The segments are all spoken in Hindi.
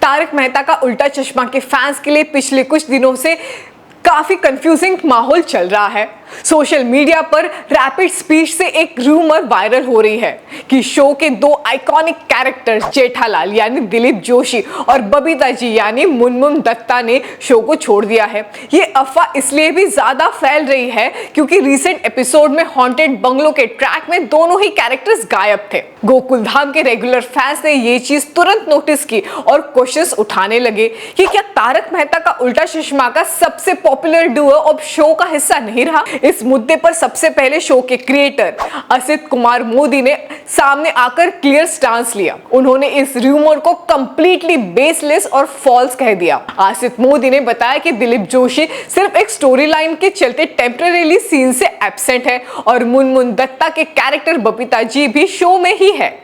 तारक मेहता का उल्टा चश्मा के फैंस के लिए पिछले कुछ दिनों से काफी कंफ्यूजिंग माहौल चल रहा है। सोशल मीडिया पर रैपिड स्पीड से एक रूमर वायरल हो रही है कि शो के दो आइकॉनिक कैरेक्टर्स जेठालाल यानी दिलीप जोशी और बबीता जी यानी मुनमुन दत्ता ने शो को छोड़ दिया है। ये अफवाह इसलिए भी ज्यादा फैल रही है क्योंकि रिसेंट एपिसोड में हॉन्टेड बंगलो के ट्रैक में दोनों ही कैरेक्टर्स गायब थे। गोकुल धाम के रेगुलर फैंस ने ये चीज तुरंत नोटिस की और क्वेश्चंस उठाने लगे कि क्या तारक मेहता का उल्टा चश्मा का सबसे पॉपुलर डुओ अब शो का हिस्सा नहीं रहा। इस मुद्दे पर सबसे पहले शो के क्रिएटर असित कुमार मोदी ने सामने आकर क्लियर स्टांस लिया। उन्होंने इस रूमर को कंप्लीटली बेसलेस और फॉल्स कह दिया। असित मोदी ने बताया कि दिलीप जोशी सिर्फ एक स्टोरी लाइन के चलते टेम्परेरीली सीन से एब्सेंट है और मुनमुन दत्ता के कैरेक्टर बबीता जी भी शो में ही है।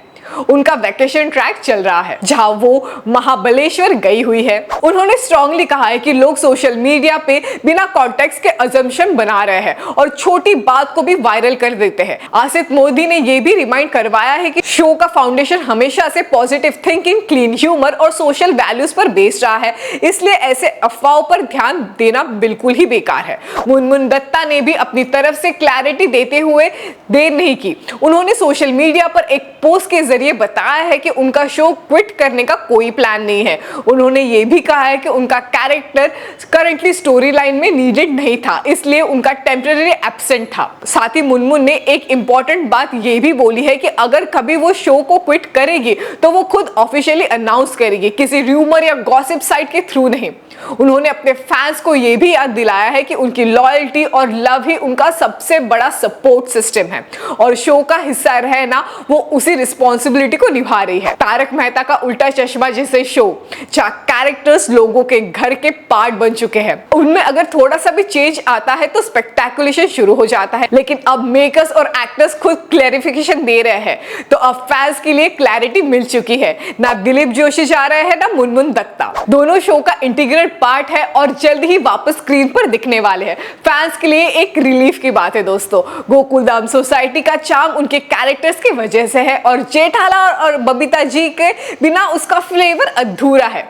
उनका वैकेशन ट्रैक चल रहा है जहां वो महाबलेश्वर गई हुई है। उन्होंने स्ट्रांगली कहा है कि लोग सोशल मीडिया पे बिना कॉन्टेक्स्ट के अजम्पशन बना रहे हैं और छोटी बात को भी वायरल कर देते हैं। असित मोदी ने यह भी रिमाइंड करवाया है कि शो का फाउंडेशन हमेशा से पॉजिटिव थिंकिंग, क्लीन ह्यूमर और सोशल वैल्यूज पर बेस्ड रहा है, इसलिए ऐसे अफवाहों पर ध्यान देना बिल्कुल ही बेकार है। मुनमुन दत्ता ने भी अपनी तरफ से क्लैरिटी देते हुए देर नहीं की। उन्होंने सोशल मीडिया पर एक पोस्ट के जरिए बताया है कि उनका शो क्विट करने का कोई प्लान नहीं है। उन्होंने ये भी कहा है कि उनका कैरेक्टर करंटली स्टोरी लाइन में नीडेड नहीं था, इसलिए उनका टेम्परेरी एब्सेंट था। साथ ही मुनमुन ने एक इंपॉर्टेंट बात ये भी बोली है कि अगर कभी वो शो को क्विट करेगी तो वो खुद ऑफिशियली अनाउंस करेगी, किसी रूमर या गॉसिप साइट के थ्रू नहीं। उन्होंने अपने फैंस को यह भी याद दिलाया है कि उनकी लॉयल्टी और लव ही उनका सबसे बड़ा सपोर्ट सिस्टम है और शो का हिस्सा रहना वो उसी रिस्पॉन्सिबिलिटी को निभा रही है। तारक मेहता का उल्टा चश्मा जैसे शो जहाँ कैरेक्टर्स लोगों के घर के पार्ट बन चुके हैं, उनमें अगर थोड़ा सा भी चेंज आता है तो स्पेक्टेकुलेशन शुरू हो जाता है। लेकिन अब मेकर्स और एक्टर्स खुद क्लैरिफिकेशन दे रहे हैं, तो अब फैंस के लिए क्लैरिटी मिल चुकी है। ना दिलीप जोशी जा रहे हैं ना मुनमुन दत्ता, दोनों शो का इंटीग्रेटेड पार्ट है और जल्द ही वापस स्क्रीन पर दिखने वाले हैं। फैंस के लिए एक रिलीफ की बात है दोस्तों। गोकुलधाम सोसाइटी का चार्म उनके कैरेक्टर्स की वजह से है और जेठालाल और बबीता जी के बिना उसका फ्लेवर अधूरा है।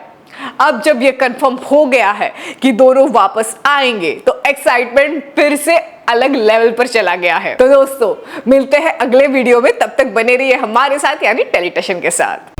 अब जब ये कंफर्म हो गया है कि दोनों वापस आएंगे तो एक्साइटमेंट फिर से अलग लेवल पर चला गया है। तो दोस्तों मिलते हैं अगले वीडियो में, तब तक बने रहिए हमारे साथ यानी टेलीटशन के साथ।